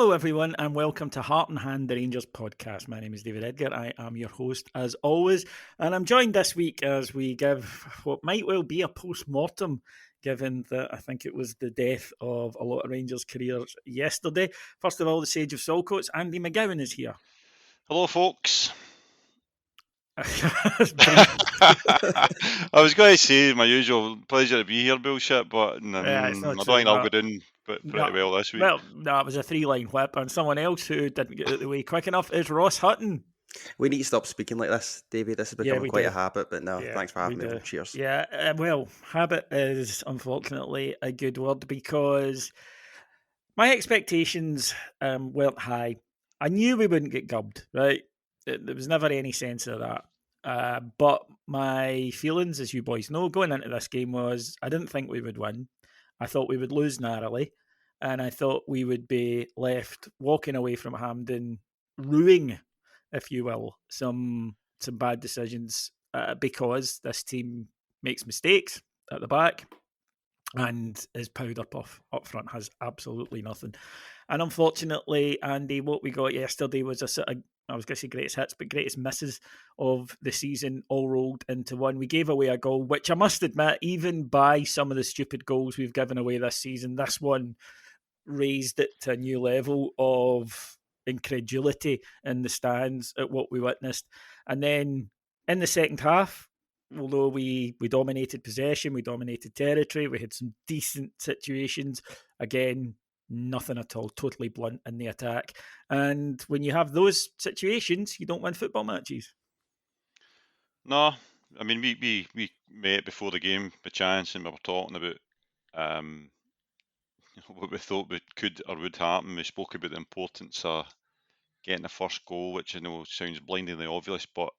Hello, everyone, and welcome to Heart and Hand, the Rangers podcast. My name is David Edgar. I am your host, as always, and I'm joined this week as we give what might well be a post-mortem, given that I think it was the death of a lot of Rangers' careers yesterday. First of all, the Sage of Saltcoats, Andy McGowan, is here. Hello, folks. Brief. I was going to say my usual pleasure to be here bullshit, but It's not I true, don't think I'll no. go down pretty No. well this week. Well, no, it was a three-line whip, and someone else who didn't get out of the way quick enough is Ross Hutton. We need to stop speaking like this, David. This has become quite a habit, but no, thanks for having me. Cheers. Yeah, well, habit is unfortunately a good word because my expectations weren't high. I knew we wouldn't get gubbed, right? There was never any sense of that. But my feelings, as you boys know, going into this game was I didn't think we would win. I thought we would lose narrowly. And I thought we would be left walking away from Hampden, ruining, if you will, some bad decisions because this team makes mistakes at the back and is powder puff up front, has absolutely nothing. And unfortunately, Andy, what we got yesterday was a sort of, I was going to say greatest hits, but greatest misses of the season all rolled into one. We gave away a goal, which I must admit, even by some of the stupid goals we've given away this season, this one raised it to a new level of incredulity in the stands at what we witnessed. And then in the second half, although we dominated possession, we dominated territory, we had some decent situations, again, nothing at all, totally blunt in the attack. And when you have those situations, you don't win football matches. No, I mean, we met before the game by chance and we were talking about what we thought could or would happen. We spoke about the importance of getting the first goal, which I know sounds blindingly obvious, but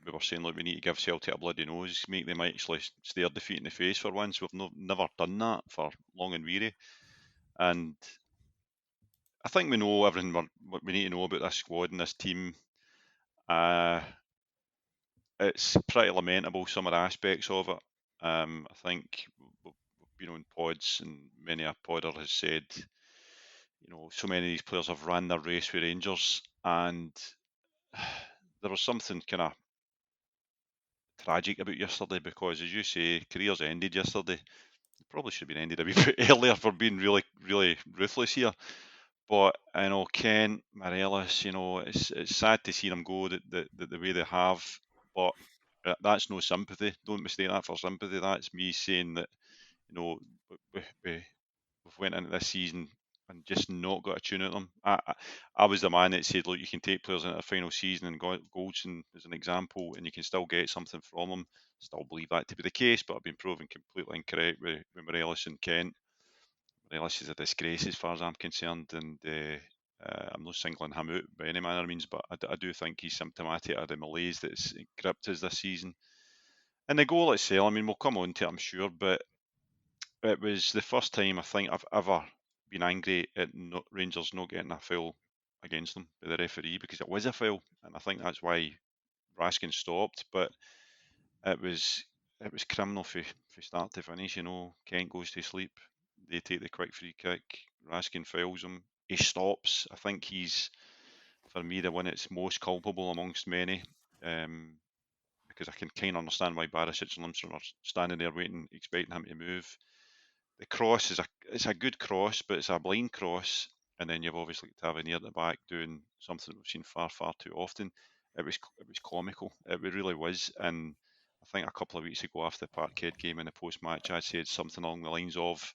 we were saying, look, we need to give Celtic a bloody nose, make them actually stare defeat in the face for once. We've never done that for long and weary. And I think we know everything what we need to know about this squad and this team. It's pretty lamentable, some of the aspects of it. I think we've been on pods and many a podder has said, so many of these players have ran their race with Rangers, and there was something kind of tragic about yesterday because, as you say, careers ended yesterday. It probably should have been ended a wee bit earlier for being really, really ruthless here. But Kent, Morelos, it's sad to see them go the way they have. But that's no sympathy. Don't mistake that for sympathy. That's me saying that we've went into this season and just not got a tune at them. I was the man that said, look, you can take players into a final season, and Goldson as an example, and you can still get something from them. Still believe that to be the case, but I've been proven completely incorrect with Morelos and Kent. Morelos is a disgrace as far as I'm concerned, and I'm not singling him out by any manner of means, but I do think he's symptomatic of the malaise that's gripped us this season. And the goal itself, I mean, we'll come on to it, I'm sure, but it was the first time I think I've ever been angry at Rangers not getting a foul against them by the referee, because it was a foul, and I think that's why Raskin stopped. But it was criminal from start to finish. Kent goes to sleep, they take the quick free kick, Raskin fouls him, he stops. I think he's, for me, the one that's most culpable amongst many, because I can kind of understand why Barisic and Lundstrom are standing there waiting, expecting him to move. The cross it's a good cross, but it's a blind cross, and then you've obviously Tavernier at the back doing something we've seen far too often. It was comical. It really was. And I think a couple of weeks ago after the Parkhead game in the post-match, I said something along the lines of,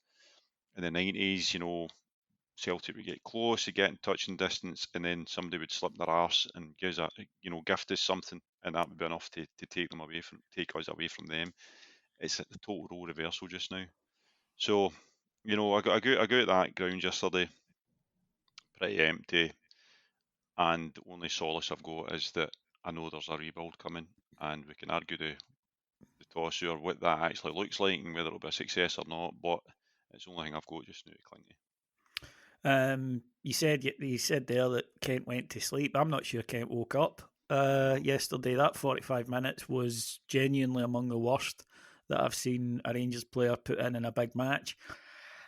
in the 90s, Celtic would get close, they'd get in touching distance, and then somebody would slip their arse and gift us something, and that would be enough to take us away from them. It's the total role reversal just now. So, I got out that ground yesterday pretty empty, and the only solace I've got is that I know there's a rebuild coming, and we can argue the toss or what that actually looks like and whether it'll be a success or not, but it's the only thing I've got just now to cling to. You said there that Kent went to sleep. I'm not sure Kent woke up yesterday. That 45 minutes was genuinely among the worst that I've seen a Rangers player put in a big match.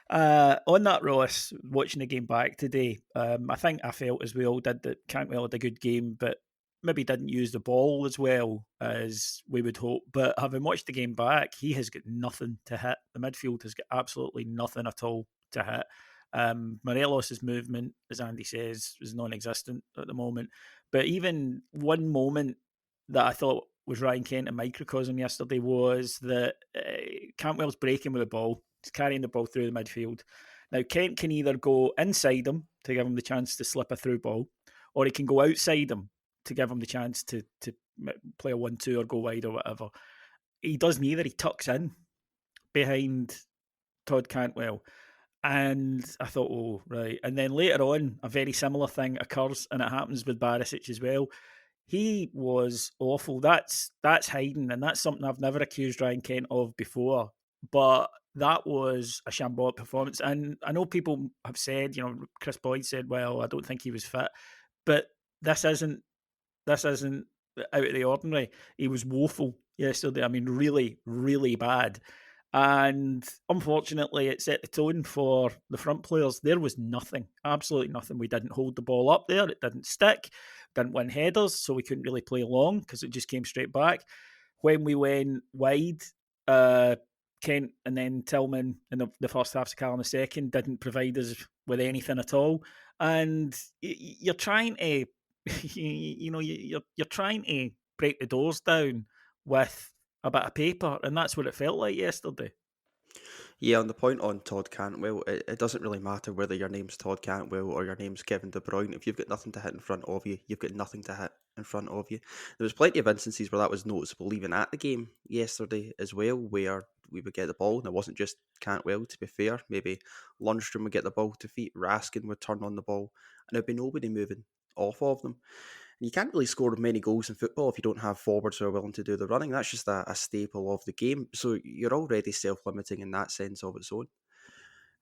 On that, Ross, watching the game back today, I think I felt, as we all did, that Cantwell had a good game, but maybe didn't use the ball as well as we would hope. But having watched the game back, he has got nothing to hit. The midfield has got absolutely nothing at all to hit. Morelos' movement, as Andy says, is non-existent at the moment. But even one moment that I thought was Ryan Kent a microcosm yesterday was that Cantwell's breaking with the ball. He's carrying the ball through the midfield. Now, Kent can either go inside him to give him the chance to slip a through ball, or he can go outside him to give him the chance to play a 1-2 or go wide or whatever. He does neither. He tucks in behind Todd Cantwell. And I thought, oh, right. And then later on, a very similar thing occurs, and it happens with Barisic as well. He was awful. That's hiding, and that's something I've never accused Ryan Kent of before. But that was a shambolic performance. And I know people have said, Chris Boyd said, well, I don't think he was fit. But this isn't out of the ordinary. He was woeful yesterday. I mean, really, really bad. And unfortunately, it set the tone for the front players. There was nothing, absolutely nothing. We didn't hold the ball up there. It didn't stick, didn't win headers, so we couldn't really play long because it just came straight back. When we went wide, Kent and then Tillman in the first half, Sakala in the second, didn't provide us with anything at all. And you're trying to, you're trying to break the doors down with a bit of paper, and that's what it felt like yesterday. Yeah, on the point on Todd Cantwell, it doesn't really matter whether your name's Todd Cantwell or your name's Kevin De Bruyne. If you've got nothing to hit in front of you, you've got nothing to hit in front of you. There was plenty of instances where that was noticeable, even at the game yesterday as well, where we would get the ball, and it wasn't just Cantwell, to be fair. Maybe Lundstrom would get the ball to feet, Raskin would turn on the ball, and there'd be nobody moving off of them. You can't really score many goals in football if you don't have forwards who are willing to do the running. That's just a staple of the game. So you're already self-limiting in that sense of its own.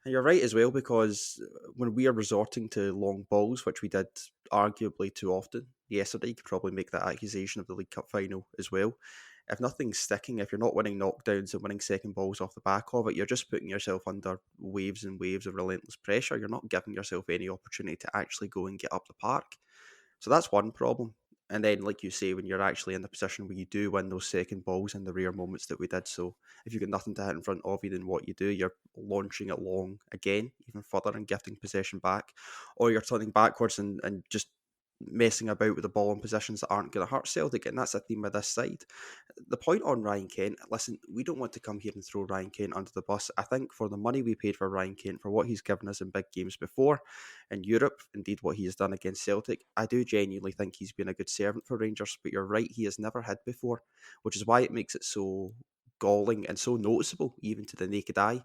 And you're right as well, because when we are resorting to long balls, which we did arguably too often yesterday, you could probably make that accusation of the League Cup final as well. If nothing's sticking, if you're not winning knockdowns and winning second balls off the back of it, you're just putting yourself under waves and waves of relentless pressure. You're not giving yourself any opportunity to actually go and get up the park. So that's one problem. And then, like you say, when you're actually in the position where you do win those second balls in the rare moments that we did, so if you've got nothing to hit in front of you, then what you do, you're launching it long again, even further, and gifting possession back, or you're turning backwards and just messing about with the ball in positions that aren't going to hurt Celtic, and that's a theme of this side. The point on Ryan Kent, listen, we don't want to come here and throw Ryan Kent under the bus. I think for the money we paid for Ryan Kent, for what he's given us in big games before in Europe, indeed what he has done against Celtic, I do genuinely think he's been a good servant for Rangers, but you're right, he has never hid before, which is why it makes it so galling and so noticeable, even to the naked eye,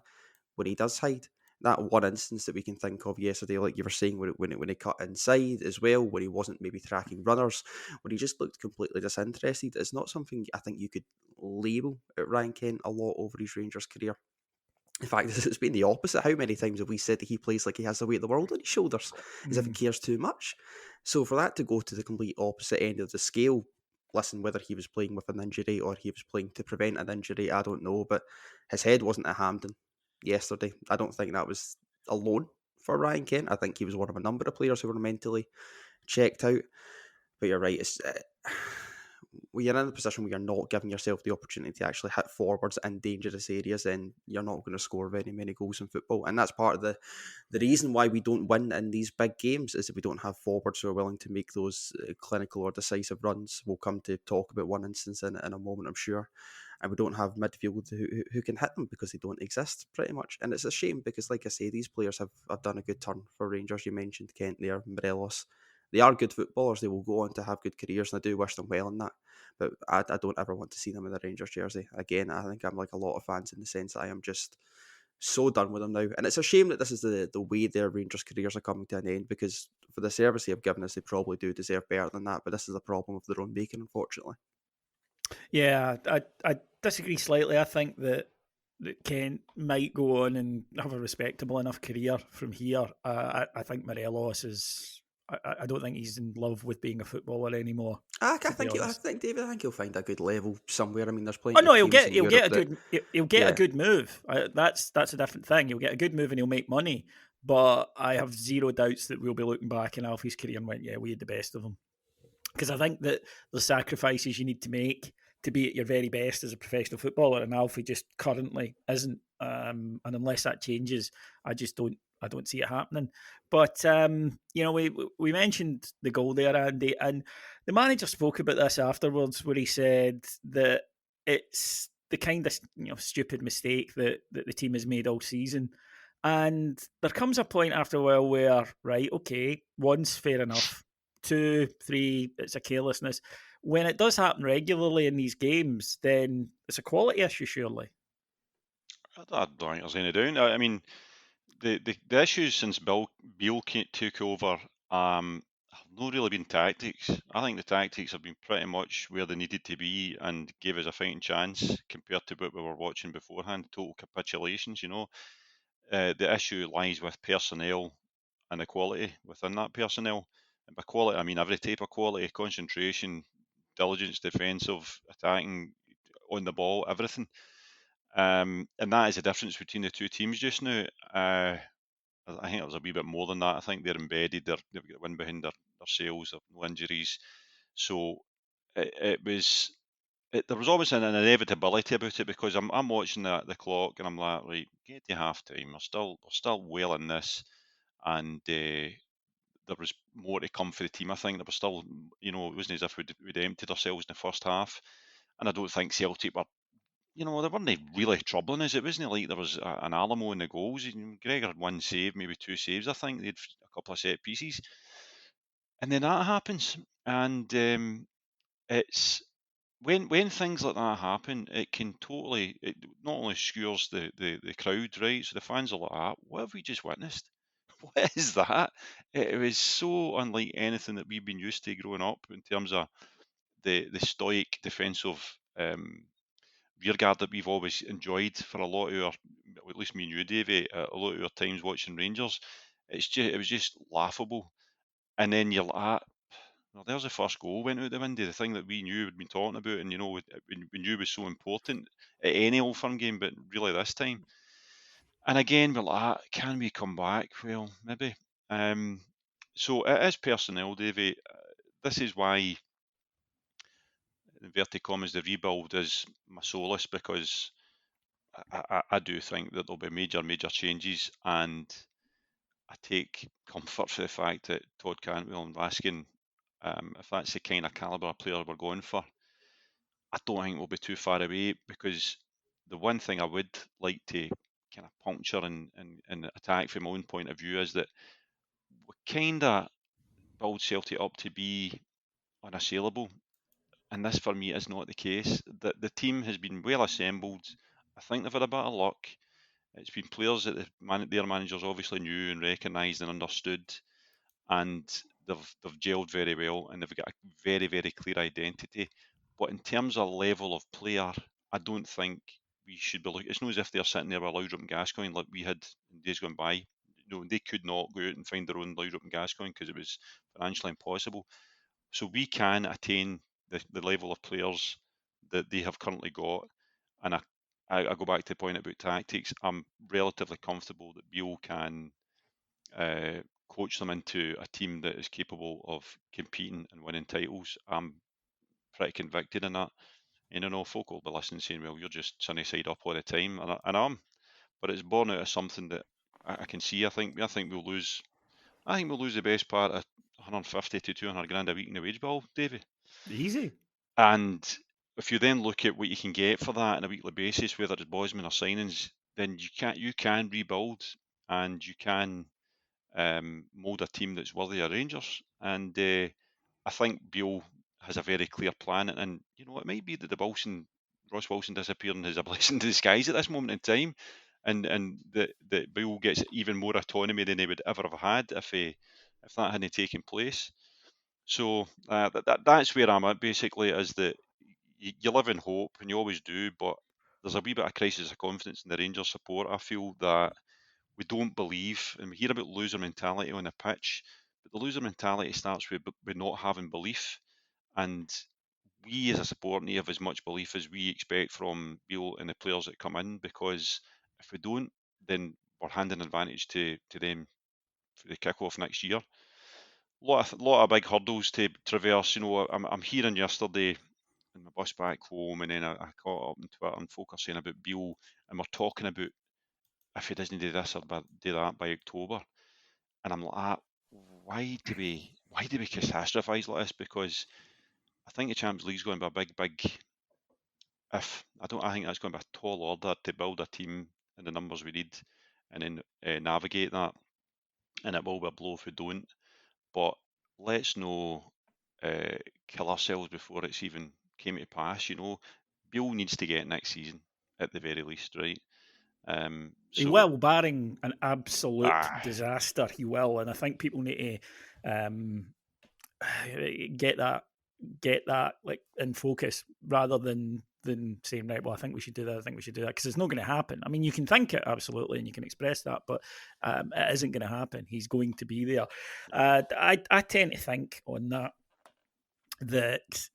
when he does hide. That one instance that we can think of yesterday, like you were saying, when he cut inside as well, when he wasn't maybe tracking runners, when he just looked completely disinterested, it's not something I think you could label at Ryan Kent a lot over his Rangers career. In fact, it's been the opposite. How many times have we said that he plays like he has the weight of the world on his shoulders, as if he cares too much? So for that to go to the complete opposite end of the scale, listen, whether he was playing with an injury or he was playing to prevent an injury, I don't know, but his head wasn't at Hampden yesterday. I don't think that was alone for Ryan Kent. I think he was one of a number of players who were mentally checked out. But you're right, it's when you're in a position where you're not giving yourself the opportunity to actually hit forwards in dangerous areas, then you're not going to score very many goals in football. And that's part of the reason why we don't win in these big games, is that we don't have forwards who are willing to make those clinical or decisive runs. We'll come to talk about one instance in a moment, I'm sure. And we don't have midfield who can hit them, because they don't exist, pretty much. And it's a shame, because, like I say, these players have done a good turn for Rangers. You mentioned Kent there, Morelos. They are good footballers. They will go on to have good careers, and I do wish them well in that. But I don't ever want to see them in the Rangers jersey again. I think I'm like a lot of fans, in the sense that I am just so done with them now. And it's a shame that this is the way their Rangers careers are coming to an end, because for the service they have given us, they probably do deserve better than that. But this is a problem of their own making, unfortunately. Yeah, I disagree slightly. I think that Kent might go on and have a respectable enough career from here. I think Morelos is I don't think he's in love with being a footballer anymore. I To be think I honest. think David. I think he'll find a good level somewhere. I mean, there's Oh plenty no, of teams in he'll Europe get a that, good he'll get a yeah, good move. That's a different thing. He'll get a good move and he'll make money. But I have zero doubts that we'll be looking back in Alfie's career and went, yeah, we had the best of him. Because I think that the sacrifices you need to make to be at your very best as a professional footballer, and Alfie just currently isn't. And unless that changes, I just don't. I don't see it happening. But we mentioned the goal there, Andy, and the manager spoke about this afterwards, where he said that it's the kind of stupid mistake that the team has made all season. And there comes a point after a while where, right, okay, one's fair enough, 2, 3, it's a carelessness. When it does happen regularly in these games, then it's a quality issue, surely. I don't think there's any down. I mean, the issues since Beale took over have not really been tactics. I think the tactics have been pretty much where they needed to be and gave us a fighting chance compared to what we were watching beforehand. Total capitulations, the issue lies with personnel and the quality within that personnel. And by quality, I mean every type of quality: concentration, diligence, defensive, attacking, on the ball, everything. And that is the difference between the two teams just now. I think there's a wee bit more than that. I think they're embedded. They've got the wind behind their sails. They've no injuries. So there was always an inevitability about it, because I'm watching the clock and I'm like, right, get to half time. We're still well in this, and there was more to come for the team. I think there was still, it wasn't as if we'd emptied ourselves in the first half, and I don't think Celtic were. They weren't really troubling us. It wasn't like there was an Alamo in the goals. Gregor had one save, maybe two saves. I think they had a couple of set pieces, and then that happens, and it's when things like that happen, it can it not only skewers the crowd, right? So the fans are like, what have we just witnessed? What is that? It was so unlike anything that we've been used to growing up in terms of the stoic defensive rearguard that we've always enjoyed for a lot of our, at least me and you, Davey, a lot of our times watching Rangers. It was just laughable. And then you're like, well, there's the first goal went out the window. The thing that we knew we'd been talking about, and we knew was so important at any Old Firm game, but really this time. And again, we're like, can we come back? Well, maybe. So it is personnel, Davey. This is why, in inverted commas, the rebuild is my solace, because I do think that there'll be major changes, and I take comfort for the fact that Todd Cantwell and Raskin, if that's the kind of calibre of player we're going for, I don't think we'll be too far away, because the one thing I would like to kind of puncture and attack from my own point of view is that we kind of build Celtic up to be unassailable, and this for me is not the case. The team has been well assembled. I think they've had a bit of luck. It's been players that their managers obviously knew and recognised and understood, and they've gelled very well, and they've got a very clear identity. But in terms of level of player, I don't think we should be looking. It's not as if they're sitting there with Laudrup and Gascoigne like we had in days gone by. No, they could not go out and find their own Laudrup and Gascoigne because it was financially impossible. So we can attain the level of players that they have currently got. And I go back to the point about tactics. I'm relatively comfortable that Beale can coach them into a team that is capable of competing and winning titles. I'm pretty convicted in that. And I know folk will be listening saying, well, you're just sunny side up all the time. And I am. But it's born out of something that I can see. I think we'll lose. I think we'll lose the best part of 150 to 200 grand a week in the wage bill, Davy. Easy. And if you then look at what you can get for that on a weekly basis, whether it's Bosman or signings, then you can rebuild, and you can mould a team that's worthy of Rangers. And I think Beale has a very clear plan, and it might be that Ross Wilson disappearing is a blessing in disguise at this moment in time, and that Beale gets even more autonomy than he would ever have had if that hadn't taken place. So that's where I'm at, basically, is that you live in hope, and you always do, but there's a wee bit of crisis of confidence in the Rangers support. I feel that we don't believe, and we hear about loser mentality on the pitch, But the loser mentality starts with not having belief, and we as a support need to have as much belief as we expect from Beale and the players that come in, because if we don't, then we're handing advantage to them for the kick-off next year. Lot of big hurdles to traverse. I'm hearing yesterday in my bus back home, and then I caught up on Twitter and folk are saying about Beale, and we're talking about if he doesn't do this or do that by October, and I'm like, why do we catastrophise like this? Because I think the Champions League's going to be a big if. I think that's going to be a tall order to build a team and the numbers we need, and then navigate that, and it will be a blow if we don't. But let's no kill ourselves before it's even came to pass. Beale needs to get next season at the very least, right? He So will, barring an absolute ah, disaster, he will. And I think people need to get that like in focus rather than saying, right, well, I think we should do that, because it's not going to happen. I mean, you can think it absolutely and you can express that, but it isn't going to happen. He's going to be there. I tend to think on that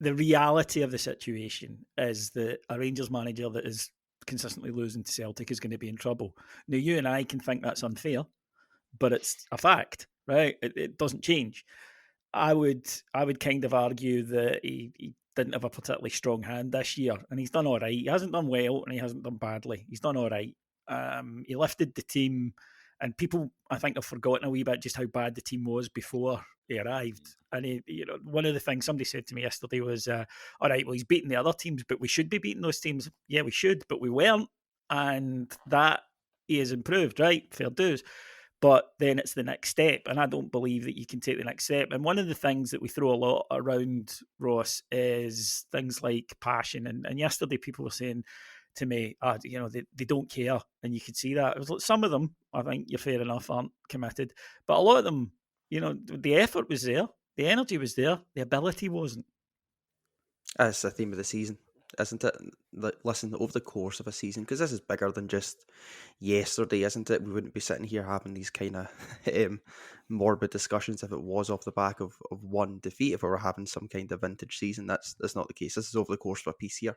the reality of the situation is that a Rangers manager that is consistently losing to Celtic is going to be in trouble. Now, you and I can think that's unfair, but it's a fact, right? It doesn't change. I would kind of argue that he didn't have a particularly strong hand this year, and he's done all right. He hasn't done well, and he hasn't done badly. He's done all right. He lifted the team, and people I think have forgotten a wee bit just how bad the team was before he arrived. And one of the things somebody said to me yesterday was, "All right, well, he's beating the other teams, but we should be beating those teams. Yeah, we should, but we weren't, and that he has improved. Right, fair dues." But then it's the next step, and I don't believe that you can take the next step. And one of the things that we throw a lot around, Ross, is things like passion. And yesterday people were saying to me, they don't care, and you could see that. It was like some of them, I think you're fair enough, aren't committed, but a lot of them, the effort was there, the energy was there, the ability wasn't. That's the theme of the season, isn't it? Listen, over the course of a season, because this is bigger than just yesterday, isn't it? We wouldn't be sitting here having these kind of morbid discussions if it was off the back of one defeat. If we were having some kind of vintage season, that's not the case. This is over the course of a piece here.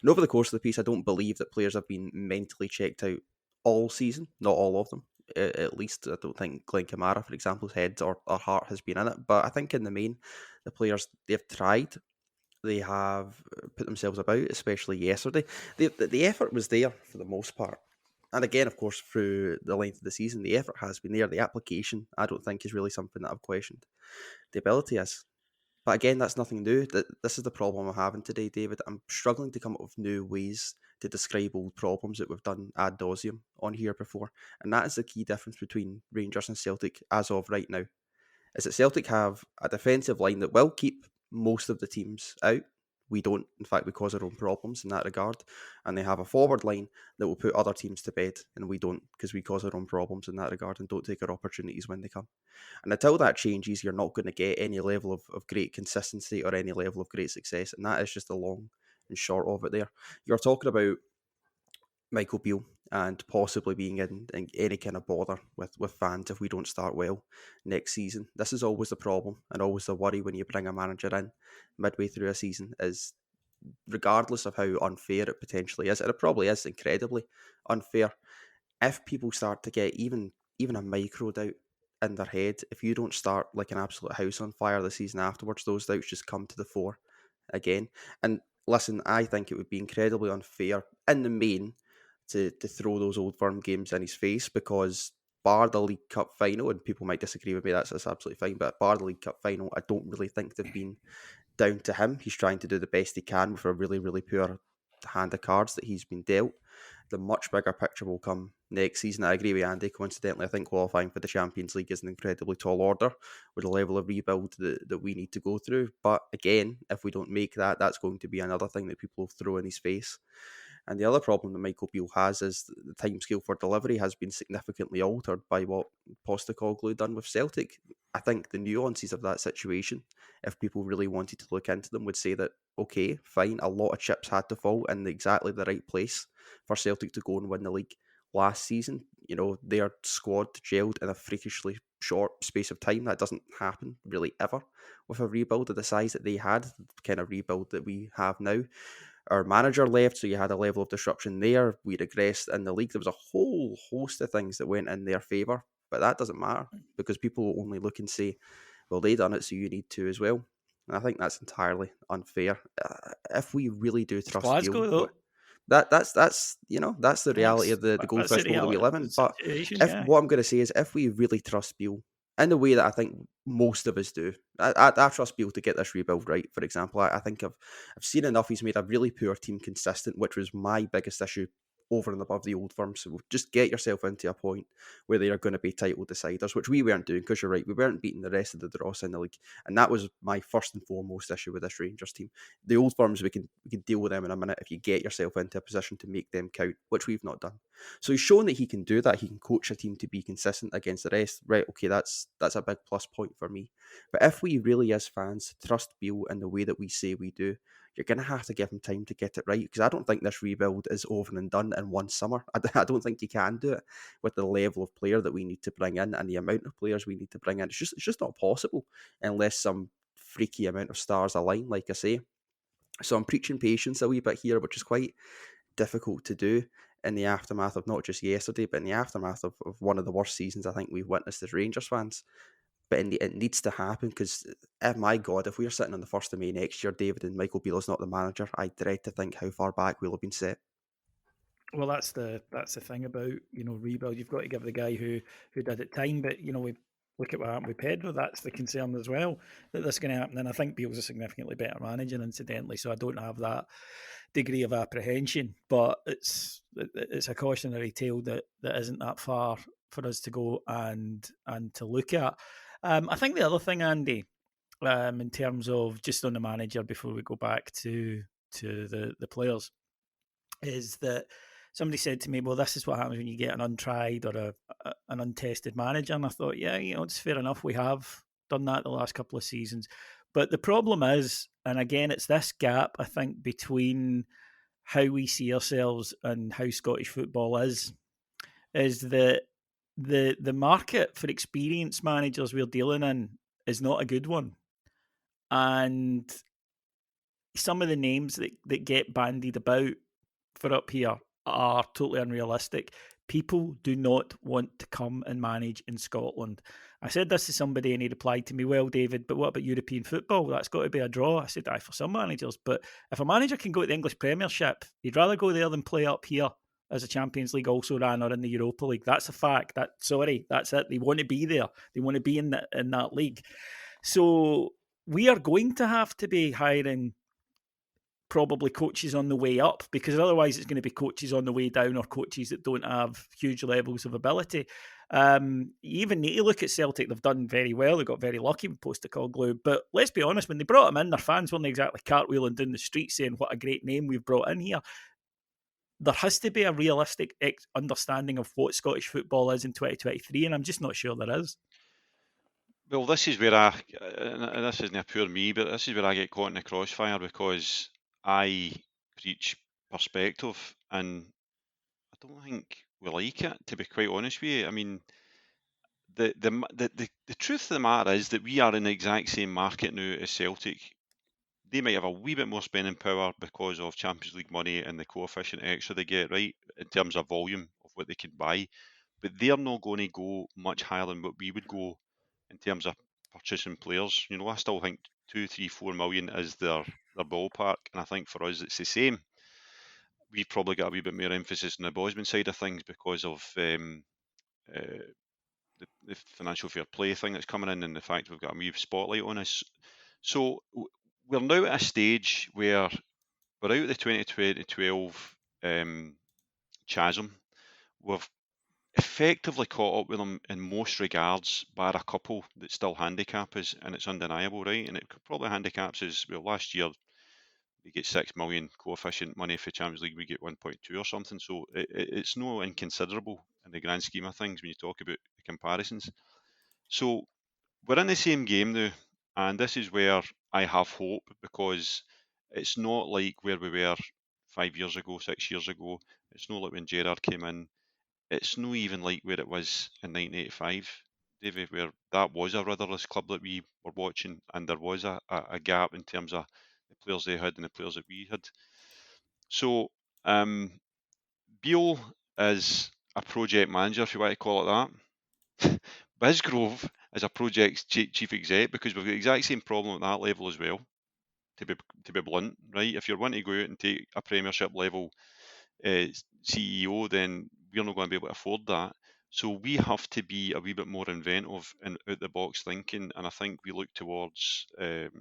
And over the course of the piece, I don't believe that players have been mentally checked out all season, not all of them. At least I don't think Glenn Kamara, for example's head or heart has been in it. But I think in the main, the players, they've tried, they have put themselves about, especially yesterday. The effort was there for the most part. And again, of course, through the length of the season, the effort has been there. The application, I don't think, is really something that I've questioned. The ability is. But again, that's nothing new. This is the problem I'm having today, David. I'm struggling to come up with new ways to describe old problems that we've done ad nauseum on here before. And that is the key difference between Rangers and Celtic as of right now. Is that Celtic have a defensive line that will keep most of the teams out. We don't. In fact, we cause our own problems in that regard. And they have a forward line that will put other teams to bed, and we don't, because we cause our own problems in that regard and don't take our opportunities when they come. And until that changes, you're not going to get any level of great consistency or any level of great success. And that is just the long and short of it there. You're talking about Michael Beale and possibly being in any kind of bother with fans if we don't start well next season. This is always the problem and always the worry when you bring a manager in midway through a season, is regardless of how unfair it potentially is, and it probably is incredibly unfair, if people start to get even a micro doubt in their head, if you don't start like an absolute house on fire the season afterwards, those doubts just come to the fore again. And listen, I think it would be incredibly unfair in the main to throw those old firm games in his face, because bar the League Cup final, and people might disagree with me, that's absolutely fine, but bar the League Cup final, I don't really think they've been down to him. He's trying to do the best he can with a really, really poor hand of cards that he's been dealt. The much bigger picture will come next season. I agree with Andy. Coincidentally, I think qualifying for the Champions League is an incredibly tall order with the level of rebuild that we need to go through. But again, if we don't make that, that's going to be another thing that people throw in his face. And the other problem that Michael Beale has is the timescale for delivery has been significantly altered by what Postecoglou done with Celtic. I think the nuances of that situation, if people really wanted to look into them, would say that, okay, fine, a lot of chips had to fall in exactly the right place for Celtic to go and win the league last season. their squad gelled in a freakishly short space of time. That doesn't happen really ever with a rebuild of the size that they had, the kind of rebuild that we have now. Our manager left, so you had a level of disruption there. We regressed in the league. There was a whole host of things that went in their favour, but that doesn't matter because people will only look and say, well, they done it, so you need to as well. And I think that's entirely unfair. If we really do It's trust Beale, Glasgow, though. that's the reality of the That's the goldfish bowl that we reality live of the in. But situation, if yeah. what I'm going to say is, if we really trust Beale in the way that I think most of us do, I trust Beale to get this rebuild right. For example, I think I've seen enough. He's made a really poor team consistent, which was my biggest issue over and above the old firm. So just get yourself into a point where they are going to be title deciders, which we weren't doing, because you're right, we weren't beating the rest of the dross in the league, and that was my first and foremost issue with this Rangers team. The old firms, we can deal with them in a minute if you get yourself into a position to make them count, which we've not done. So he's shown that he can do that. He can coach a team to be consistent against the rest. Right? Okay, that's a big plus point for me. But if we really, as fans, trust Beale in the way that we say we do, you're going to have to give him time to get it right, because I don't think this rebuild is over and done in one summer. I don't think you can do it with the level of player that we need to bring in and the amount of players we need to bring in. It's just not possible unless some freaky amount of stars align, like I say. So I'm preaching patience a wee bit here, which is quite difficult to do in the aftermath of not just yesterday, but in the aftermath of one of the worst seasons I think we've witnessed as Rangers fans. But it needs to happen, because, my God, if we're sitting on the 1st of May next year, David, and Michael Beale is not the manager, I dread to think how far back we'll have been set. Well, that's the thing about rebuild. You've got to give the guy who did it time, but we look at what happened with Pedro. That's the concern as well, that this is going to happen. And I think Beale's a significantly better manager, incidentally, so I don't have that degree of apprehension. But it's a cautionary tale that isn't that far for us to go and to look at. I think the other thing, Andy, in terms of just on the manager before we go back to the players, is that somebody said to me, "Well, this is what happens when you get an untried or an untested manager." And I thought, yeah, it's fair enough. We have done that the last couple of seasons, but the problem is, and again, it's this gap I think between how we see ourselves and how Scottish football is that the market for experienced managers we're dealing in is not a good one, and some of the names that get bandied about for up here are totally unrealistic. People do not want to come and manage in Scotland. I said this to somebody and he replied to me, "Well, David, but what about European football? That's got to be a draw." I said, "Aye, for some managers, but if a manager can go to the English Premiership, he'd rather go there than play up here as a Champions League also ran or in the Europa League. That's a fact. That's it. They want to be there. They want to be in that league. So we are going to have to be hiring probably coaches on the way up, because otherwise it's going to be coaches on the way down or coaches that don't have huge levels of ability. You even need to look at Celtic. They've done very well. They got very lucky with Postecoglou. But let's be honest, when they brought him in, their fans weren't exactly cartwheeling down the street saying, "What a great name we've brought in here." There has to be a realistic understanding of what Scottish football is in 2023, and I'm just not sure there is. Well, this is where and this isn't a pure me, but this is where I get caught in the crossfire, because I preach perspective, and I don't think we like it, to be quite honest with you. I mean, the truth of the matter is that we are in the exact same market now as Celtic. They might have a wee bit more spending power because of Champions League money and the coefficient extra they get, right, in terms of volume of what they can buy. But they're not going to go much higher than what we would go in terms of purchasing players. I still think 2, 3, 4 million is their ballpark, and I think for us it's the same. We've probably got a wee bit more emphasis on the Bosman side of things because of uh, the financial fair play thing that's coming in, and the fact we've got a wee spotlight on us. So we're now at a stage where we're out of the 2012 chasm. We've effectively caught up with them in most regards, bar a couple that still handicap us, and it's undeniable, right? And it probably handicaps us. Well, last year we get 6 million coefficient money for Champions League, we get 1.2 or something. So it's no inconsiderable in the grand scheme of things when you talk about the comparisons. So we're in the same game now, and this is where I have hope, because it's not like where we were 5 years ago, 6 years ago. It's not like when Gerrard came in. it's no even like where it was in 1985, David, where that was a rudderless club that we were watching, and there was a gap in terms of the players they had and the players that we had. So Beale is a project manager, if you want to call it that. Bisgrove is a project chief exec, because we've got the exact same problem at that level as well. To be blunt, right? If you're wanting to go out and take a Premiership level CEO, then we're not going to be able to afford that. So we have to be a wee bit more inventive and out the box thinking. And I think we look towards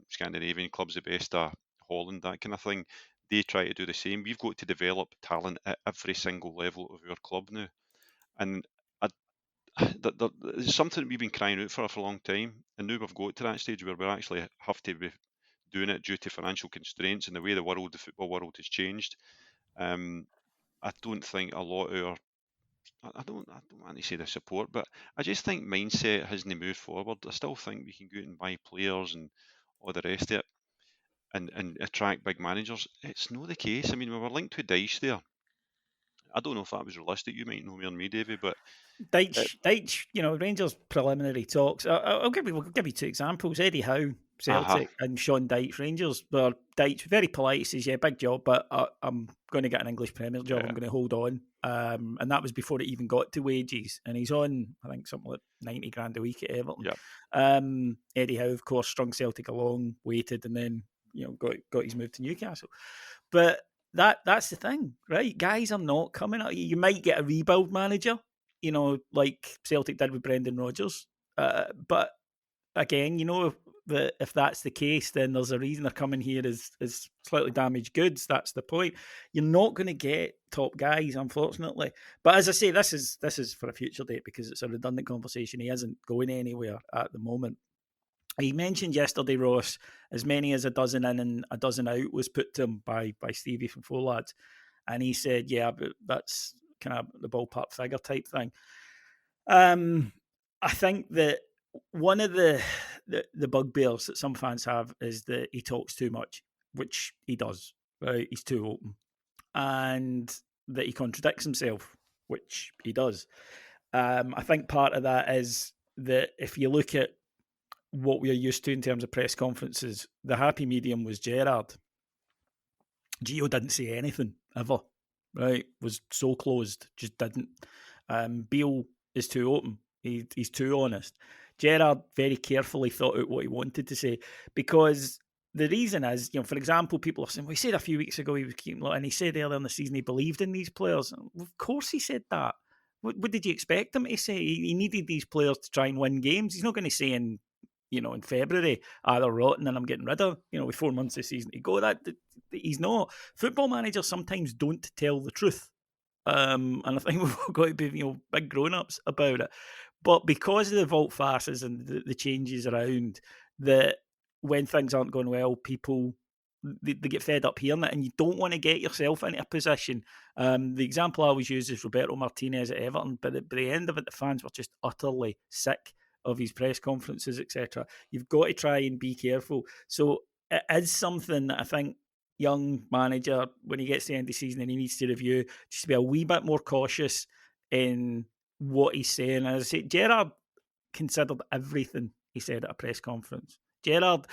Scandinavian clubs, the best of Holland, that kind of thing. They try to do the same. We've got to develop talent at every single level of our club now. And it's something that we've been crying out for a long time. And now we've got to that stage where we actually have to be doing it due to financial constraints and the way the football world has changed. I don't think a lot of our I don't want to say the support, but I just think mindset hasn't moved forward. I still think we can go out and buy players and all the rest of it and attract big managers. It's not the case. I mean, we were linked to Dyche there. I don't know if that was realistic. You might know more than me, Davey, but Deitch, Rangers preliminary talks. I'll give you 2 examples. Eddie Howe, aha, Celtic, and Sean Dyche, Rangers. Where Deitch, very polite, says, "Yeah, big job, but I'm going to get an English Premier job. yeah, I'm going to hold on." And that was before it even got to wages. And he's on, I think, something like 90 grand a week at Everton. yeah, Eddie Howe, of course, strung Celtic along, waited, and then got his move to Newcastle. But that's the thing, right? Guys are not coming out. You might get a rebuild manager, like Celtic did with Brendan Rodgers. But again, that if that's the case, then there's a reason they're coming here as slightly damaged goods. That's the point. You're not going to get top guys, unfortunately. But as I say, this is for a future date because it's a redundant conversation. He isn't going anywhere at the moment. He mentioned yesterday, Ross, as many as a dozen in and a dozen out was put to him by Stevie from Four Lads. And he said, yeah, but that's kind of the ballpark figure type thing. I think that one of the bugbears that some fans have is that he talks too much, which he does. Right? He's too open, and that he contradicts himself, which he does. I think part of that is that if you look at what we're used to in terms of press conferences, the happy medium was Gerrard. Gio didn't say anything ever, right? Was so closed, just didn't. Beale is too open. He's too honest. Gerrard very carefully thought out what he wanted to say because the reason is, for example, people are saying, well, he said a few weeks ago he was keeping, and he said earlier in the season he believed in these players. Well, of course he said that. What did you expect him to say? He needed these players to try and win games. He's not going to say in February, they're rotten and I'm getting rid of, with 4 months of season to go. That he's not. Football managers sometimes don't tell the truth. And I think we've got to be, big grown-ups about it. But because of the vault farces and the changes around, that when things aren't going well, people they get fed up hearing it, and you don't want to get yourself into a position. The example I always use is Roberto Martinez at Everton, but at the end of it, the fans were just utterly sick of his press conferences, etc. You've got to try and be careful. So it is something that I think young manager, when he gets to the end of the season and he needs to review, just to be a wee bit more cautious in what he's saying. As I say, Gerrard considered everything he said at a press conference. Gerrard,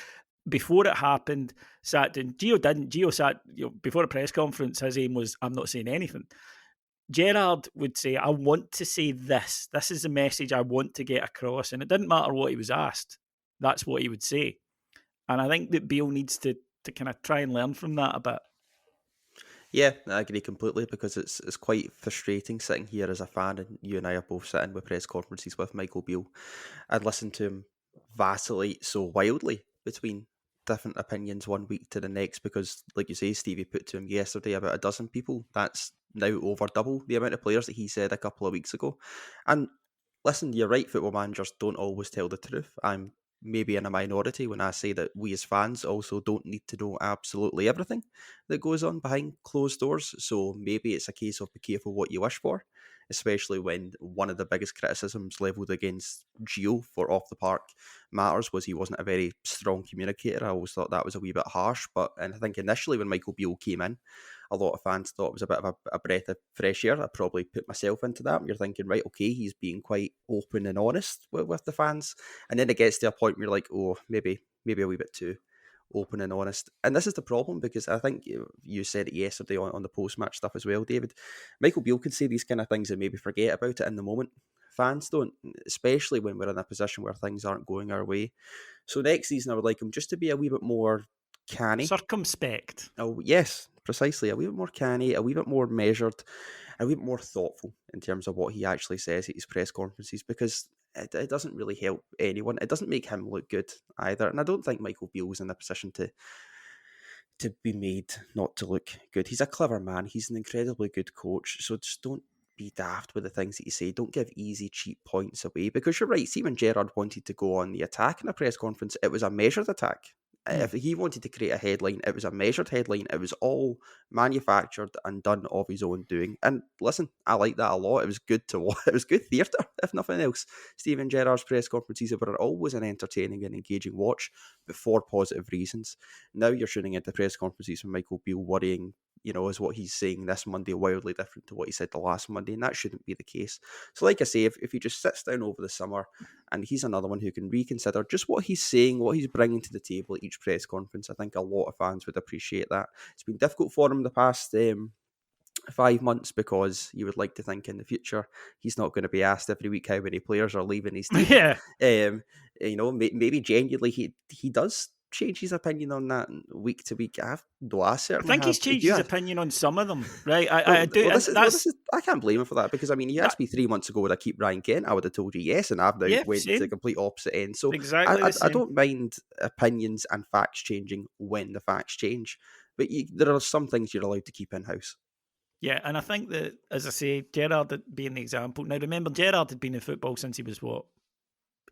before it happened, sat down. Gio didn't. Gio sat, before a press conference, his aim was, I'm not saying anything. Gerrard would say, I want to say this. This is the message I want to get across. And it didn't matter what he was asked. That's what he would say. And I think that Beale needs to kind of try and learn from that a bit. Yeah, I agree completely because it's quite frustrating sitting here as a fan, and you and I are both sitting with press conferences with Michael Beale. I'd listen to him vacillate so wildly between different opinions one week to the next because, like you say, Stevie put to him yesterday about a dozen people. That's now over double the amount of players that he said a couple of weeks ago. And listen, you're right, football managers don't always tell the truth. I'm maybe in a minority when I say that we as fans also don't need to know absolutely everything that goes on behind closed doors. So maybe it's a case of be careful what you wish for, especially when one of the biggest criticisms levelled against Gio for off the park matters was he wasn't a very strong communicator. I always thought that was a wee bit harsh, but and I think initially when Michael Beale came in, a lot of fans thought was a bit of a breath of fresh air. I probably put myself into that. You're thinking, right, okay, he's being quite open and honest with the fans. And then it gets to a point where you're like, oh, maybe a wee bit too open and honest. And this is the problem, because I think you said it yesterday on the post-match stuff as well, David. Michael Beale can say these kind of things and maybe forget about it in the moment. Fans don't, especially when we're in a position where things aren't going our way. So next season, I would like him just to be a wee bit more canny. Circumspect. Oh, yes, precisely. A wee bit more canny, a wee bit more measured, a wee bit more thoughtful in terms of what he actually says at his press conferences, because it doesn't really help anyone. It doesn't make him look good either. And I don't think Michael Beale's in a position to be made not to look good. He's a clever man. He's an incredibly good coach. So just don't be daft with the things that you say. Don't give easy, cheap points away. Because you're right. See, when Gerrard wanted to go on the attack in a press conference, it was a measured attack. If he wanted to create a headline, it was a measured headline. It was all manufactured and done of his own doing. And listen, I like that a lot. It was good to watch. It was good theatre, if nothing else. Steven Gerrard's press conferences were always an entertaining and engaging watch, but for positive reasons. Now you're tuning into press conferences from Michael Beale worrying, is what he's saying this Monday wildly different to what he said the last Monday? And that shouldn't be the case. So like I say, if he just sits down over the summer, and he's another one who can reconsider just what he's saying, what he's bringing to the table at each press conference, I think a lot of fans would appreciate that. It's been difficult for him the past 5 months, because you would like to think in the future he's not going to be asked every week how many players are leaving his team. Yeah. Maybe genuinely he does change his opinion on that week to week. I I certainly think have. he's changed his opinion on some of them, right? I Well, do, well, and this is. I can't blame him for that, because I mean, you that, asked me 3 months ago would I keep Ryan Kent. I would have told you yes, and I've now yeah, went to the same, complete opposite end. So exactly the I same. don't mind opinions and facts changing when the facts change, but there are some things you're allowed to keep in house. Yeah, and I think that, as I say, Gerrard being the example. Now, remember, Gerrard had been in football since he was, what,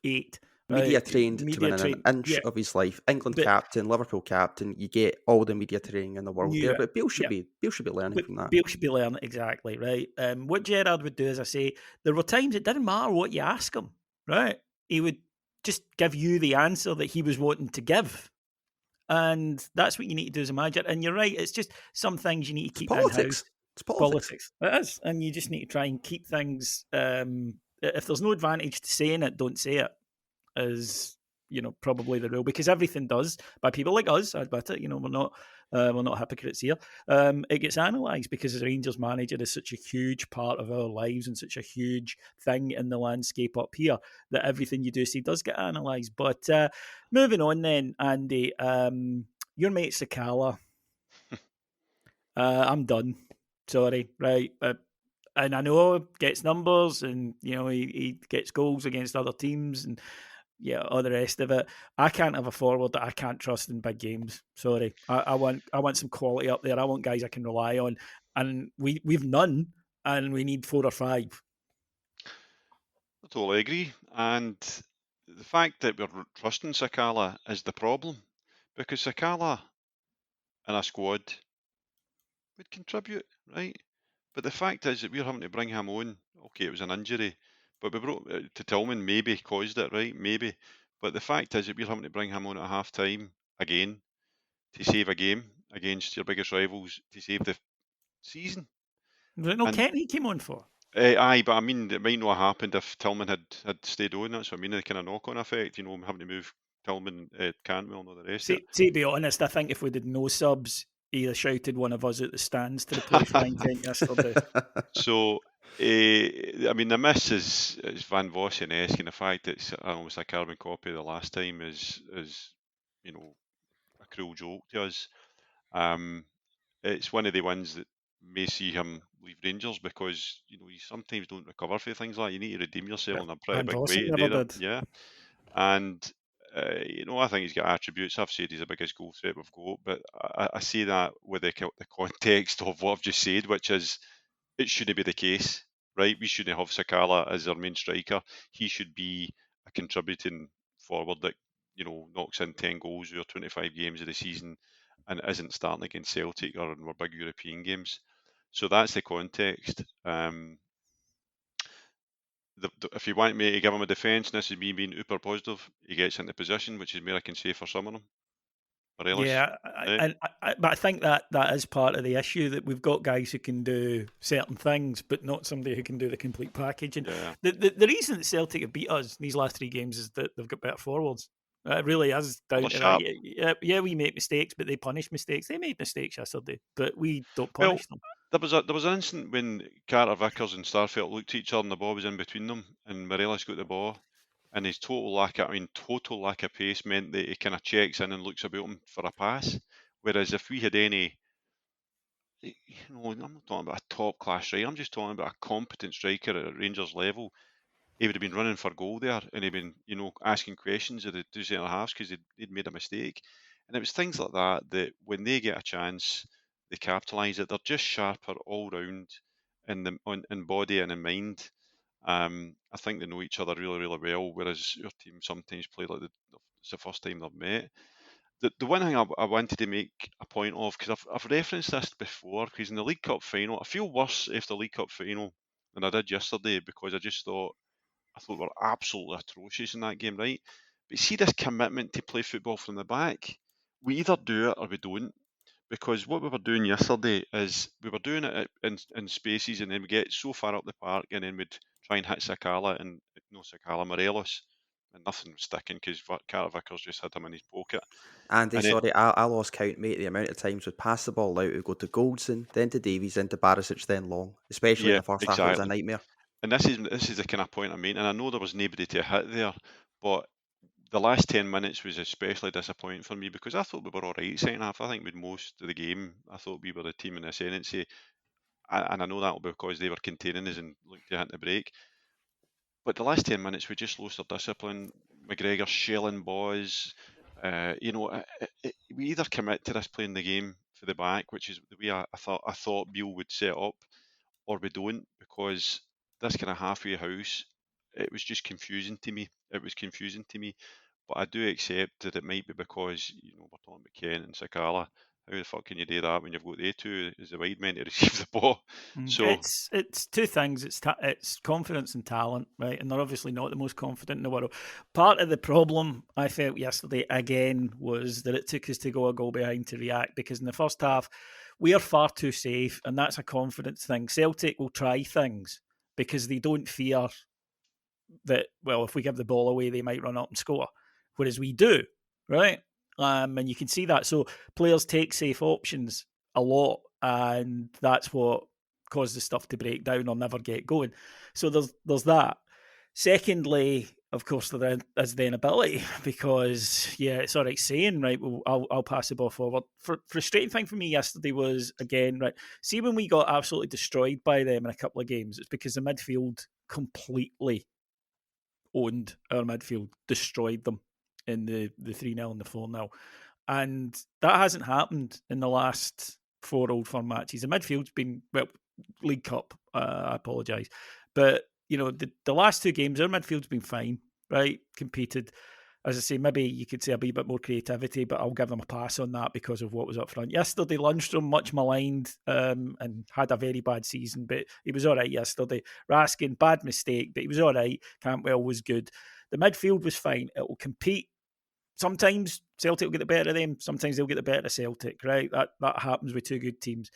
8? Media Right? trained to Media within an trained. inch Yeah, of his life. England but captain, Liverpool captain. You get all the media training in the world knew there. it. But Beale should Yeah, be learning but from that. Beale should be learning exactly, right? What Gerrard would do, as I say, there were times it didn't matter what you ask him, right? He would just give you the answer that he was wanting to give. And that's what you need to do as a manager. And you're right, it's just some things you need to It's keep in politics. house. It's politics. Politics. It is. And you just need to try and keep things. If there's no advantage to saying it, don't say it, is probably the rule, because everything does, by people like us, I admit it, we're not hypocrites here. It gets analysed because as a Rangers manager is such a huge part of our lives and such a huge thing in the landscape up here, that everything you do see does get analysed. But moving on then, Andy, your mate Sakala, I'm done. Sorry, right? And I know gets numbers, and he gets goals against other teams, and all the rest of it. I can't have a forward that I can't trust in big games. Sorry, I want some quality up there. I want guys I can rely on, and we've none, and we need 4 or 5. I totally agree. And the fact that we're trusting Sakala is the problem, because Sakala in a squad would contribute, right? But the fact is that we're having to bring him on. Okay, it was an injury, but we brought to Tillman, maybe caused it, right? Maybe. But the fact is that we're having to bring him on at half time again to save a game against your biggest rivals, to save the season. Was it no And Kenny he came on for? aye, but I mean, it might not have happened if Tillman had stayed on. That's what I mean, the kind of knock-on effect, having to move Tillman, Cantwell, and all the rest of See, to be honest, I think if we did no subs, he'd have shouted one of us at the stands to replace it. Ryan Kent yesterday. So, I mean, the miss is Van Vossen-esque, and the fact that it's almost a carbon copy of the last time is a cruel joke to us. It's one of the ones that may see him leave Rangers, because you sometimes don't recover for things like that. You need to redeem yourself in a pretty Van big Vossen way to never do that. did. Yeah, and I think he's got attributes. I've said he's the biggest goal threat we've got, but I say that with the context of what I've just said, which is it shouldn't be the case, right? We shouldn't have Sakala as our main striker. He should be a contributing forward that knocks in 10 goals over 25 games of the season and isn't starting against Celtic or in our big European games. So that's the context. If you want me to give him a defence, this is me being uber positive. He gets into position, which is more I can say for some of them. Morelos. Yeah, but I think that is part of the issue, that we've got guys who can do certain things, but not somebody who can do the complete package. And Yeah. the reason that Celtic have beat us these last 3 games is that they've got better forwards. It really is Well, down they're to that. sharp. Yeah, we make mistakes, but they punish mistakes. They made mistakes yesterday, but we don't Well, punish them. there was an instant when Carter Vickers and Starfelt looked at each other and the ball was in between them, and Morelos got the ball, and his total lack of pace meant that he kind of checks in and looks about him for a pass. Whereas if we had any, I'm not talking about a top class striker, I'm just talking about a competent striker at Rangers level. He would have been running for goal there, and he'd been, asking questions of the two centre halves because he'd made a mistake. And it was things like that when they get a chance, they capitalise it. They're just sharper all round in body and in mind. I think they know each other really, really well, whereas your team sometimes play like it's the first time they've met. The one thing I wanted to make a point of, because I've referenced this before, because in the League Cup final, I feel worse after the League Cup final than I did yesterday, because I thought we were absolutely atrocious in that game, right? But see this commitment to play football from the back. We either do it or we don't. Because what we were doing yesterday is we were doing it in spaces, and then we get so far up the park, and then we'd try and hit Sakala, and no Sakala, Morelos, and nothing was sticking because Carter Vickers just had him in his pocket. Andy, And it, sorry, I lost count, mate. The amount of times we'd pass the ball out, we'd go to Goldson, then to Davies, then to Barisic, then Long. Especially in yeah, the first half, it was a exactly. nightmare. And this is the kind of point I mean. And I know there was nobody to hit there, but the last 10 minutes was especially disappointing for me because I thought we were all right second half. I think with most of the game, I thought we were the team in the ascendancy. And I know that will be because they were containing us and looked to hit the break. But the last 10 minutes, we just lost our discipline. McGregor shelling boys. We either commit to this playing the game for the back, which is the way I thought Beale would set up, or we don't, because this kind of halfway house, it was just confusing to me. It was confusing to me. But I do accept that it might be because, we're talking about Kent and Sakala. How the fuck can you do that when you've got the two as the wide men to receive the ball? So, It's two things. It's confidence and talent, right? And they're obviously not the most confident in the world. Part of the problem I felt yesterday again was that it took us to go a goal behind to react, because in the first half we are far too safe, and that's a confidence thing. Celtic will try things because they don't fear that, well, if we give the ball away, they might run up and score, whereas we do, right? And you can see that. So players take safe options a lot, and that's what causes the stuff to break down or never get going. So there's that. Secondly, of course, there is the inability, because it's all right saying, right, well, I'll pass the ball forward. Frustrating thing for me yesterday was, again, right, see when we got absolutely destroyed by them in a couple of games, it's because the midfield completely owned our midfield, destroyed them in the 3-0 and the 4-0. And that hasn't happened in the last 4 Old Firm matches. The midfield's been, well, League Cup, I apologise. But, the last 2 games, our midfield's been fine, right? Competed. As I say, maybe you could say a wee bit more creativity, but I'll give them a pass on that because of what was up front. Yesterday, Lundstrom, much maligned, and had a very bad season, but he was all right yesterday. Raskin, bad mistake, but he was all right. Cantwell was good. The midfield was fine. It will compete. Sometimes Celtic will get the better of them. Sometimes they'll get the better of Celtic, right? That happens with 2 good teams.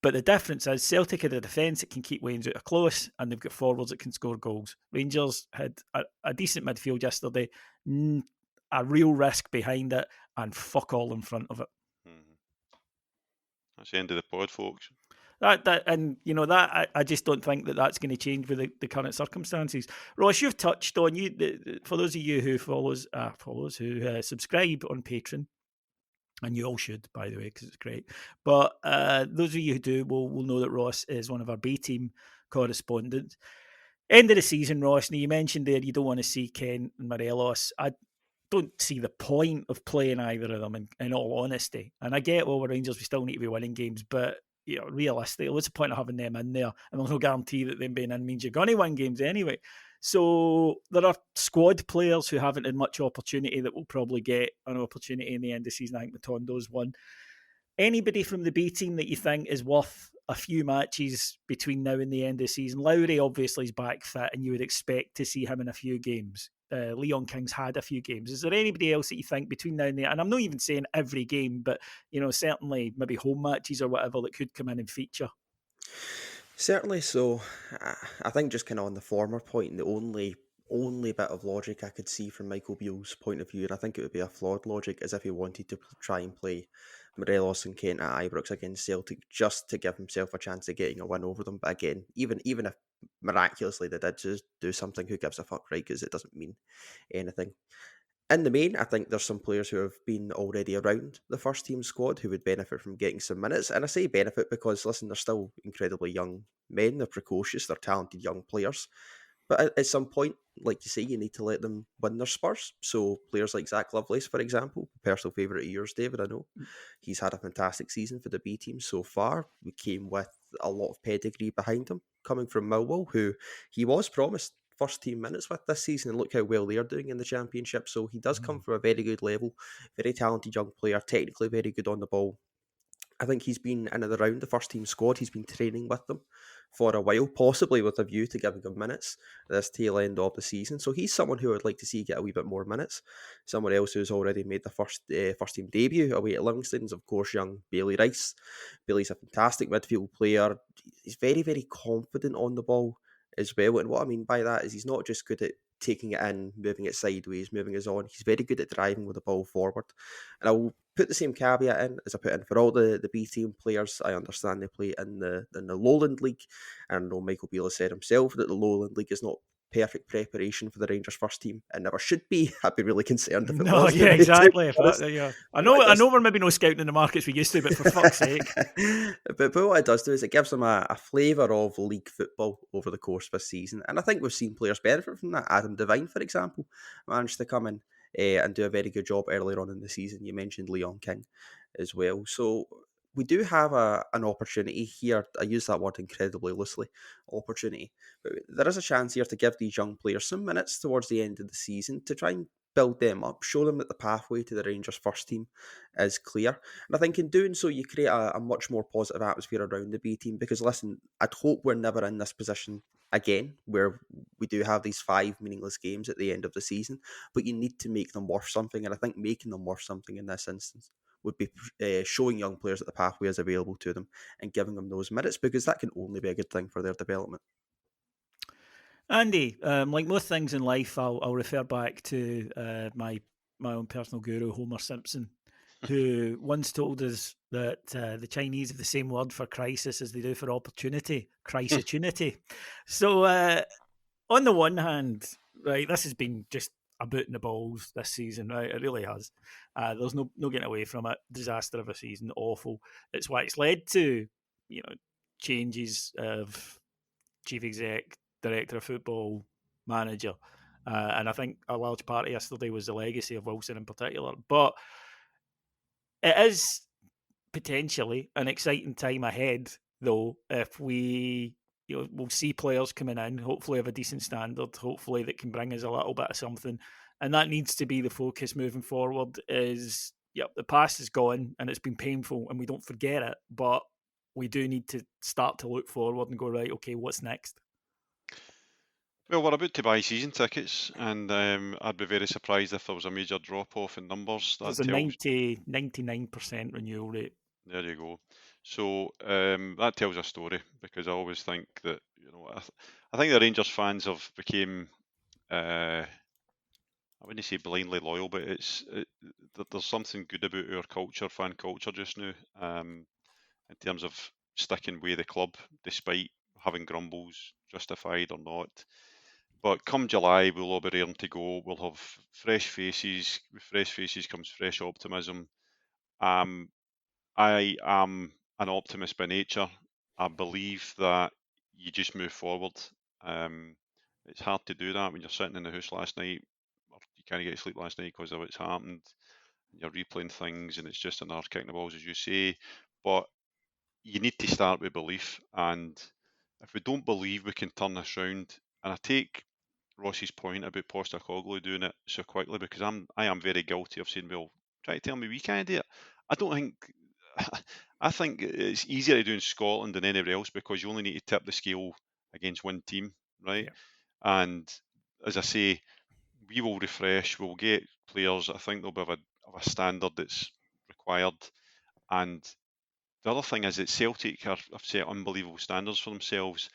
But the difference is Celtic had a defence that can keep Waynes out of close, and they've got forwards that can score goals. Rangers had a decent midfield yesterday, a real risk behind it, and fuck all in front of it. That's the end of the pod, folks. I just don't think that that's going to change with the current circumstances. Ross, you've touched on for those of you who subscribe on Patreon. And you all should, by the way, because it's great. But those of you who do will know that Ross is one of our B team correspondents. End of the season, Ross. Now, you mentioned there you don't want to see Kent and Morelos. I don't see the point of playing either of them, in all honesty. And I get, well, we're Rangers, we still need to be winning games. But realistically, what's the point of having them in there? And there's no guarantee that them being in means you're going to win games anyway. So there are squad players who haven't had much opportunity that will probably get an opportunity in the end of the season. I think Matondo's one. Anybody from the B team that you think is worth a few matches between now and the end of the season? Lowry obviously is back fit, and you would expect to see him in a few games. Leon King's had a few games. Is there anybody else that you think between now and then, and I'm not even saying every game, but certainly maybe home matches or whatever, that could come in and feature? Certainly. So, I think just kind of on the former point, the only bit of logic I could see from Michael Beale's point of view, and I think it would be a flawed logic, is if he wanted to try and play Morelos and Kent at Ibrox against Celtic just to give himself a chance of getting a win over them. But again, even if miraculously they did just do something, who gives a fuck, right? Because it doesn't mean anything. In the main, I think there's some players who have been already around the first team squad who would benefit from getting some minutes. And I say benefit because, listen, they're still incredibly young men. They're precocious. They're talented young players. But at some point, like you say, you need to let them win their spurs. So players like Zach Lovelace, for example, personal favourite of yours, David, I know. He's had a fantastic season for the B team so far. We came with a lot of pedigree behind him, coming from Millwall, who he was promised first team minutes with this season, and look how well they're doing in the Championship. So he does come from a very good level, very talented young player, technically very good on the ball. I think he's been in and around the first team squad. He's been training with them for a while, possibly with a view to giving him minutes this tail end of the season. So he's someone who I'd like to see get a wee bit more minutes. Someone else who's already made the first team debut away at Livingston's, of course, young Bailey Rice. Bailey's a fantastic midfield player. He's very, very confident on the ball as well. And what I mean by that is he's not just good at taking it in, moving it sideways, moving us on. He's very good at driving with the ball forward. And I will put the same caveat in as I put in for all the B team players. I understand they play in the Lowland League, and I know Michael Beale has said himself that the Lowland League is not perfect preparation for the Rangers first team. It never should be. I'd be really concerned if it No, was. yeah, exactly. If Honest. that, yeah, I What it know, does, we're maybe no scouting in the markets we used to, but for fuck's sake. but what it does do is it gives them a flavour of league football over the course of a season, and I think we've seen players benefit from that. Adam Devine, for example, managed to come in and do a very good job earlier on in the season. You mentioned Leon King as well, so we do have an opportunity here. I use that word incredibly loosely, opportunity, but there is a chance here to give these young players some minutes towards the end of the season to try and build them up, show them that the pathway to the Rangers first team is clear. And I think in doing so, you create a much more positive atmosphere around the B team. Because listen, I'd hope we're never in this position again, where we do have these 5 meaningless games at the end of the season, but you need to make them worth something. And I think making them worth something in this instance would be showing young players that the pathway is available to them and giving them those minutes, because that can only be a good thing for their development. Andy, like most things in life, I'll refer back to my own personal guru, Homer Simpson, who once told us that the Chinese have the same word for crisis as they do for opportunity, crisis-tunity. So, on the one hand, right, this has been just a boot in the balls this season, right? It really has. There's no getting away from it. Disaster of a season, awful. It's why it's led to, changes of chief exec, director of football, manager. And I think a large part of yesterday was the legacy of Wilson in particular. But it is potentially an exciting time ahead, though, if we'll see players coming in, hopefully of a decent standard, hopefully that can bring us a little bit of something. And that needs to be the focus moving forward is, the past is gone and it's been painful and we don't forget it, but we do need to start to look forward and go, right, okay, what's next? Well, we're about to buy season tickets, and I'd be very surprised if there was a major drop-off in numbers. There's a 99% renewal rate. There you go. So that tells a story, because I always think that, I think the Rangers fans have become, I wouldn't say blindly loyal, but there's something good about our culture, fan culture just now, in terms of sticking with the club despite having grumbles, justified or not. But come July, we'll all be raring to go. We'll have fresh faces. With fresh faces comes fresh optimism. I am an optimist by nature. I believe that you just move forward. It's hard to do that when you're sitting in the house last night, or you can't get sleep last night because of what's happened. You're replaying things, and it's just another kicking the balls, as you say. But you need to start with belief, and if we don't believe we can turn this round, and I take Ross's point about Postecoglou doing it so quickly, because I am very guilty of saying, well, try to tell me we can't do it. I don't think. I think it's easier to do in Scotland than anywhere else, because you only need to tip the scale against one team, right? Yeah. And as I say, we will refresh, we'll get players. I think there'll be of a standard that's required. And the other thing is that Celtic have set unbelievable standards for themselves,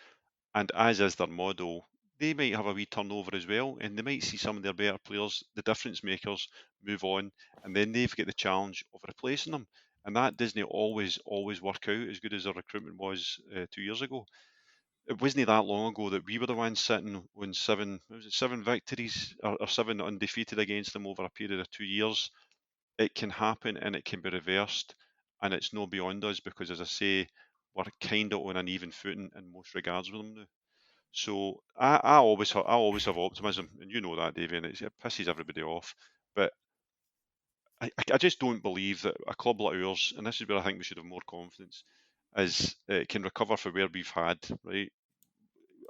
and as is their model, they might have a wee turnover as well, and they might see some of their better players, the difference makers, move on, and then they've got the challenge of replacing them. And that doesn't always work out as good as their recruitment was 2 years ago. It wasn't that long ago that we were the ones sitting on seven victories or 7 undefeated against them over a period of 2 years. It can happen and it can be reversed, and it's no beyond us because, as I say, we're kind of on an even footing in most regards with them now. So I always have optimism, and you know that, Davey, and it pisses everybody off. But I just don't believe that a club like ours, and this is where I think we should have more confidence, is it can recover for where we've had, right?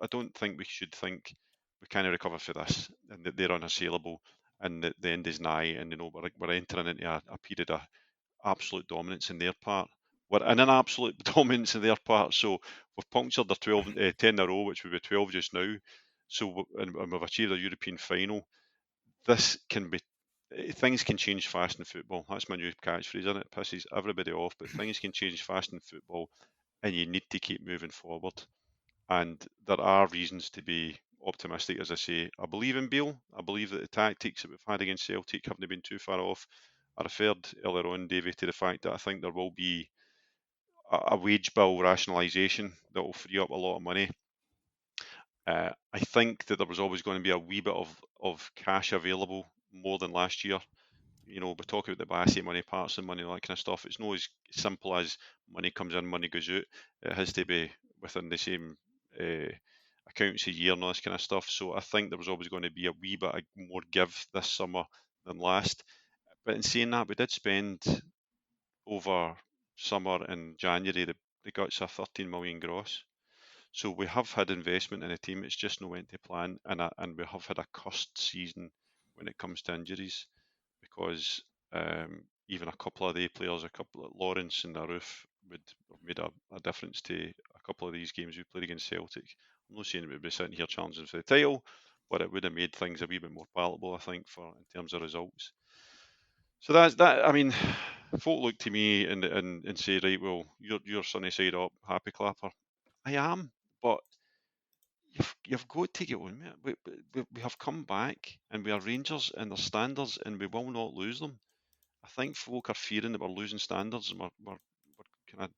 I don't think we should think we can't recover for this, and that they're unassailable, and that the end is nigh, and we're entering into a period of absolute dominance in their part. We're in an absolute dominance in their part, so we've punctured their 10 in a row, which would be 12 just now. So and we've achieved a European final. This can be. Things can change fast in football. That's my new catchphrase, isn't it? It pisses everybody off, but things can change fast in football, and you need to keep moving forward. And there are reasons to be optimistic, as I say. I believe in Beale. I believe that the tactics that we've had against Celtic haven't been too far off. I referred earlier on, Davey, to the fact that I think there will be a wage bill rationalisation that will free up a lot of money. I think that there was always going to be a wee bit of cash available more than last year. You know, we talk about the Bassey money, parts and money, all that kind of stuff. It's not as simple as money comes in, money goes out. It has to be within the same accounts a year and all this kind of stuff. So I think there was always going to be a wee bit more give this summer than last. But in saying that, we did spend over summer and January the guts of 13 million gross. So we have had investment in a team. It's just not went to plan, and we have had a cursed season when it comes to injuries, because even a couple of the players, a couple of Lawrence and Aroof, would have made a difference to a couple of these games we played against Celtic. I'm not saying we'd be sitting here challenging for the title, but it would have made things a wee bit more palatable, I think, for in terms of results. So that's that. I mean, folk look to me and say, right, well, you're sunny side up, happy clapper. I am, but you've got to get on with it. We have come back, and we are Rangers in their standards, and we will not lose them. I think folk are fearing that we're losing standards, and we're kind of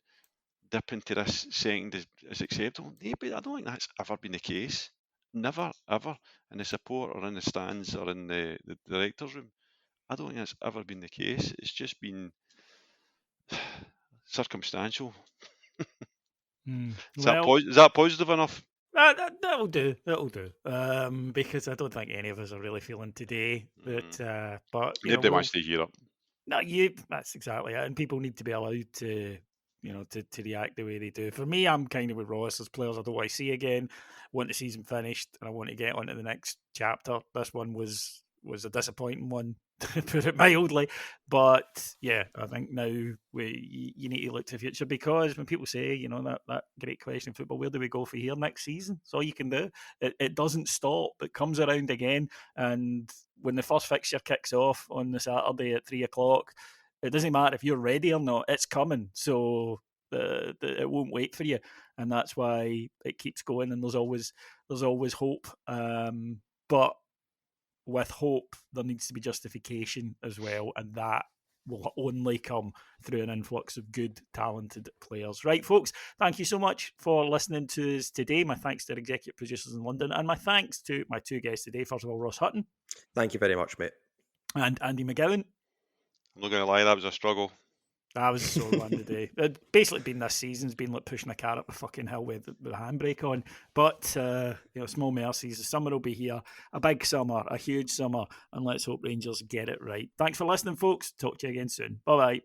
dipping to this second is acceptable. Yeah, but I don't think that's ever been the case. Never, ever. In the support or in the stands or in the director's room. I don't think that's ever been the case. It's just been circumstantial. Is that positive enough? That'll do. That'll do. Because I don't think any of us are really feeling today that. But nobody wants to hear it. No, that's exactly it. And people need to be allowed to, to react the way they do. For me, I'm kind of with Ross. There's players I don't want to see again. Want the season finished, and I want to get on to the next chapter. This one was a disappointing one, to put it mildly. But yeah, I think now you need to look to the future, because when people say, that great question in football, where do we go for here next season? It's all you can do. It doesn't stop. It comes around again. And when the first fixture kicks off on the Saturday at 3:00, it doesn't matter if you're ready or not. It's coming. So it won't wait for you. And that's why it keeps going. And there's always hope. But with hope, there needs to be justification as well, and that will only come through an influx of good, talented players. Right, folks, thank you so much for listening to us today. My thanks to our executive producers in London, and my thanks to my two guests today. First of all, Ross Hutton. Thank you very much, mate. And Andy McGowan. I'm not going to lie, that was a struggle. I was a sore one today. It's basically been this season's been like pushing a car up a fucking hill with a handbrake on. But, small mercies. The summer will be here. A big summer, a huge summer. And let's hope Rangers get it right. Thanks for listening, folks. Talk to you again soon. Bye-bye.